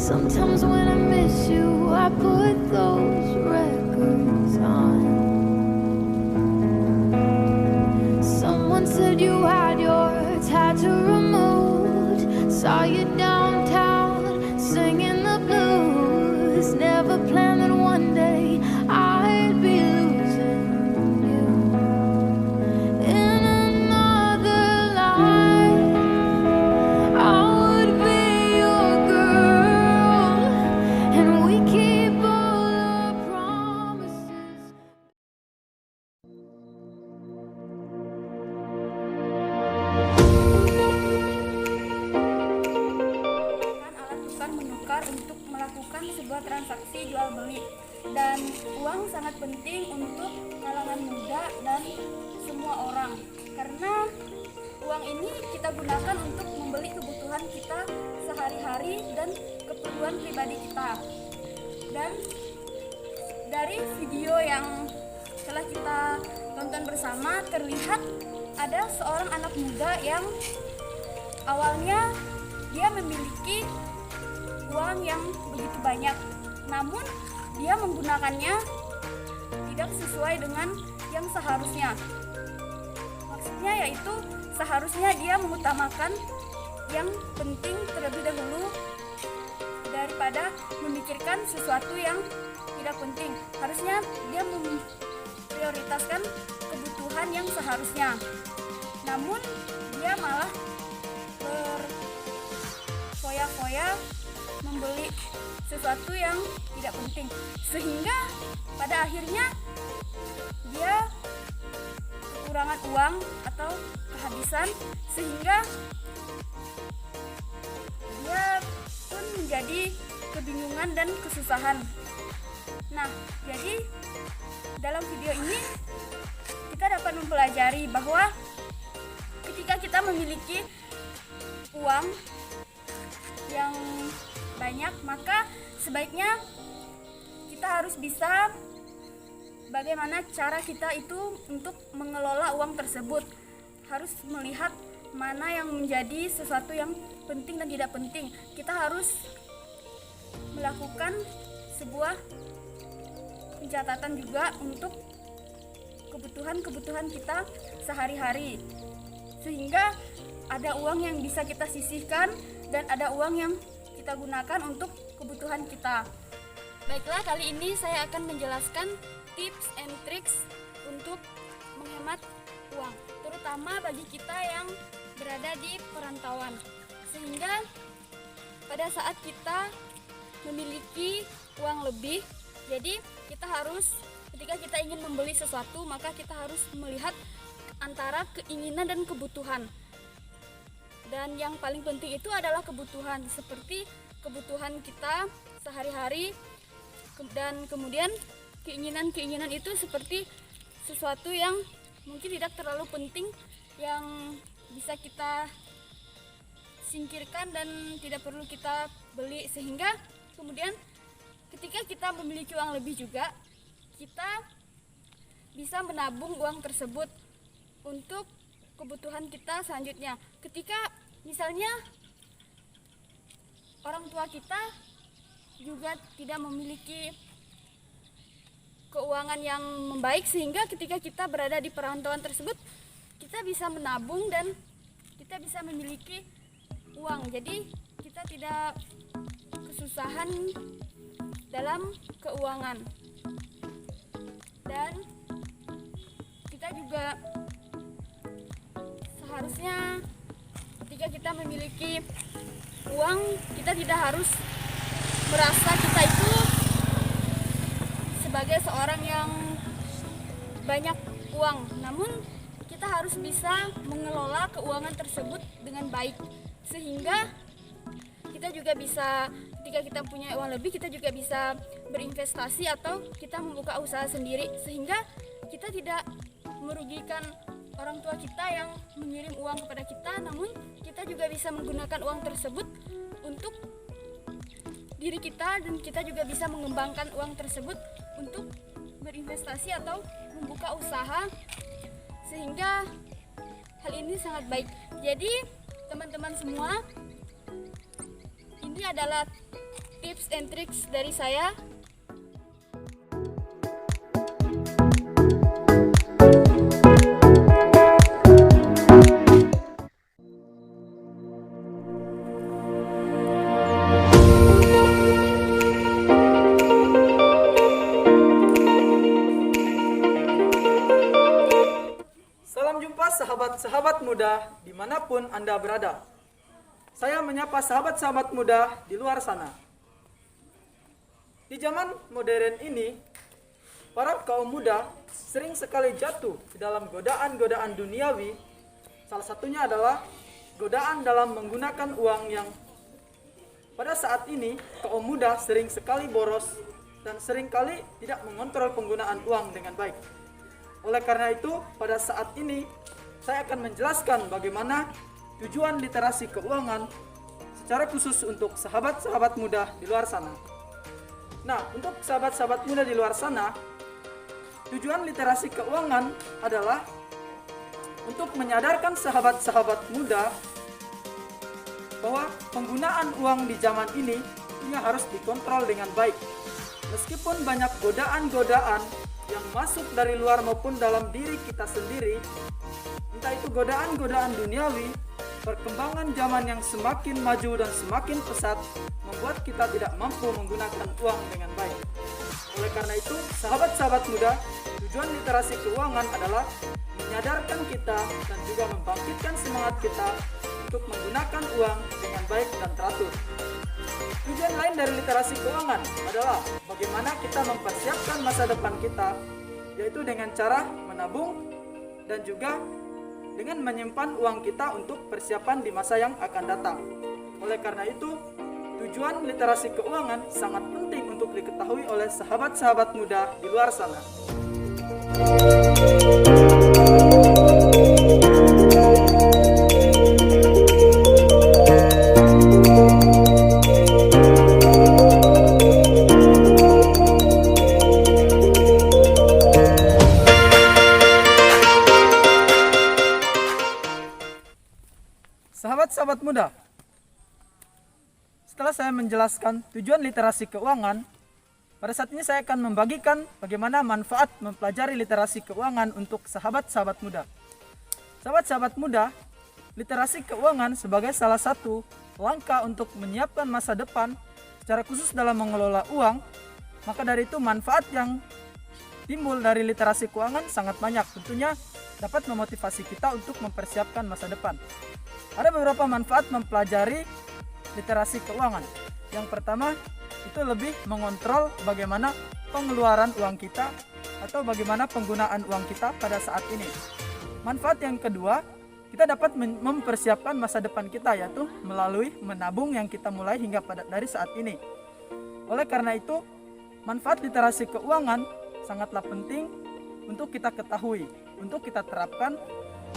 Sometimes when I miss you, I put those records on. Someone said you had your tattoo removed. Saw you downtown singing the blues. Never planned that one day I'd be losing you in another life. I would be your girl, and we keep all our promises. Alat tukar menukar untuk melakukan sebuah transaksi jual beli, dan uang sangat penting untuk kalangan muda dan semua orang, karena uang ini kita gunakan untuk membeli kebutuhan kita sehari-hari dan keperluan pribadi kita. Dan dari video yang telah kita tonton bersama, terlihat ada seorang anak muda yang awalnya dia memiliki uang yang begitu banyak, namun dia menggunakannya tidak sesuai dengan yang seharusnya. Maksudnya yaitu seharusnya dia mengutamakan yang penting terlebih dahulu daripada memikirkan sesuatu yang tidak penting. Harusnya dia memprioritaskan kebutuhan yang seharusnya. Namun dia malah berfoya-foya membeli sesuatu yang tidak penting, sehingga pada akhirnya dia kekurangan uang atau kehabisan, sehingga dia pun menjadi kebingungan dan kesusahan. Nah, jadi dalam video ini kita dapat mempelajari bahwa ketika kita memiliki uang yang banyak, maka sebaiknya kita harus bisa bagaimana cara kita itu untuk mengelola uang tersebut. Harus melihat mana yang menjadi sesuatu yang penting dan tidak penting. Kita harus melakukan sebuah pencatatan juga untuk kebutuhan-kebutuhan kita sehari-hari, sehingga ada uang yang bisa kita sisihkan dan ada uang yang kita gunakan untuk kebutuhan kita. Baiklah, kali ini saya akan menjelaskan tips and tricks untuk menghemat uang, terutama bagi kita yang berada di perantauan. Sehingga pada saat kita memiliki uang lebih, jadi kita harus, ketika kita ingin membeli sesuatu, maka kita harus melihat antara keinginan dan kebutuhan. Dan yang paling penting itu adalah kebutuhan, seperti kebutuhan kita sehari-hari, dan kemudian keinginan-keinginan itu seperti sesuatu yang mungkin tidak terlalu penting, yang bisa kita singkirkan dan tidak perlu kita beli. Sehingga kemudian ketika kita memiliki uang lebih juga, kita bisa menabung uang tersebut untuk kebutuhan kita selanjutnya. Ketika misalnya orang tua kita juga tidak memiliki keuangan yang membaik, sehingga ketika kita berada di perantauan tersebut, kita bisa menabung dan kita bisa memiliki uang. Jadi kita tidak kesusahan dalam keuangan. Dan kita juga seharusnya ketika kita memiliki uang, kita tidak harus merasa kita itu sebagai seorang yang banyak uang, namun kita harus bisa mengelola keuangan tersebut dengan baik, sehingga kita juga bisa, ketika kita punya uang lebih, kita juga bisa berinvestasi atau kita membuka usaha sendiri, sehingga kita tidak merugikan orang tua kita yang mengirim uang kepada kita, namun kita juga bisa menggunakan uang tersebut untuk diri kita, dan kita juga bisa mengembangkan uang tersebut untuk berinvestasi atau membuka usaha, sehingga hal ini sangat baik. Jadi teman-teman semua, ini adalah tips and tricks dari saya. Sahabat-sahabat muda dimanapun Anda berada. Saya menyapa sahabat-sahabat muda di luar sana. Di zaman modern ini, para kaum muda sering sekali jatuh di dalam godaan-godaan duniawi. Salah satunya adalah godaan dalam menggunakan uang yang pada saat ini kaum muda sering sekali boros dan seringkali tidak mengontrol penggunaan uang dengan baik. Oleh karena itu, pada saat ini saya akan menjelaskan bagaimana tujuan literasi keuangan secara khusus untuk sahabat-sahabat muda di luar sana. Nah, untuk sahabat-sahabat muda di luar sana, tujuan literasi keuangan adalah untuk menyadarkan sahabat-sahabat muda bahwa penggunaan uang di zaman ini harus dikontrol dengan baik. Meskipun banyak godaan-godaan yang masuk dari luar maupun dalam diri kita sendiri, entah itu godaan-godaan duniawi, perkembangan zaman yang semakin maju dan semakin pesat membuat kita tidak mampu menggunakan uang dengan baik. Oleh karena itu, sahabat-sahabat muda, tujuan literasi keuangan adalah menyadarkan kita dan juga membangkitkan semangat kita untuk menggunakan uang dengan baik dan teratur. Tujuan lain dari literasi keuangan adalah bagaimana kita mempersiapkan masa depan kita, yaitu dengan cara menabung dan juga dengan menyimpan uang kita untuk persiapan di masa yang akan datang. Oleh karena itu, tujuan literasi keuangan sangat penting untuk diketahui oleh sahabat-sahabat muda di luar sana. Sahabat-sahabat muda, setelah saya menjelaskan tujuan literasi keuangan, pada saat ini saya akan membagikan bagaimana manfaat mempelajari literasi keuangan untuk sahabat-sahabat muda. Sahabat-sahabat muda, literasi keuangan sebagai salah satu langkah untuk menyiapkan masa depan secara khusus dalam mengelola uang, maka dari itu manfaat yang timbul dari literasi keuangan sangat banyak. Tentunya dapat memotivasi kita untuk mempersiapkan masa depan. Ada beberapa manfaat mempelajari literasi keuangan. Yang pertama, itu lebih mengontrol bagaimana pengeluaran uang kita atau bagaimana penggunaan uang kita pada saat ini. Manfaat yang kedua, kita dapat mempersiapkan masa depan kita, yaitu melalui menabung yang kita mulai hingga dari saat ini. Oleh karena itu, manfaat literasi keuangan sangatlah penting untuk kita ketahui, untuk kita terapkan,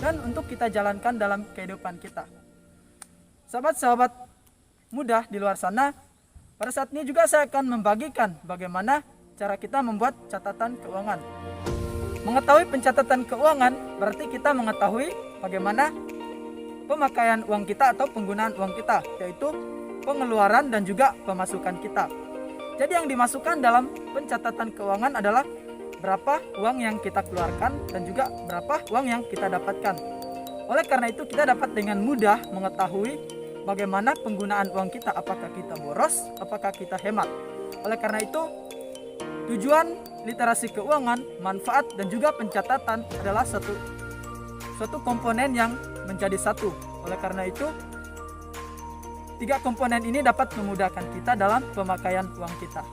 dan untuk kita jalankan dalam kehidupan kita. Sahabat-sahabat muda di luar sana, pada saat ini juga saya akan membagikan bagaimana cara kita membuat catatan keuangan. Mengetahui pencatatan keuangan berarti kita mengetahui bagaimana pemakaian uang kita atau penggunaan uang kita, yaitu pengeluaran dan juga pemasukan kita. Jadi yang dimasukkan dalam pencatatan keuangan adalah berapa uang yang kita keluarkan dan juga berapa uang yang kita dapatkan. Oleh karena itu kita dapat dengan mudah mengetahui bagaimana penggunaan uang kita, apakah kita boros, apakah kita hemat. Oleh karena itu tujuan literasi keuangan, manfaat dan juga pencatatan adalah suatu komponen yang menjadi satu. Oleh karena itu tiga komponen ini dapat memudahkan kita dalam pemakaian uang kita.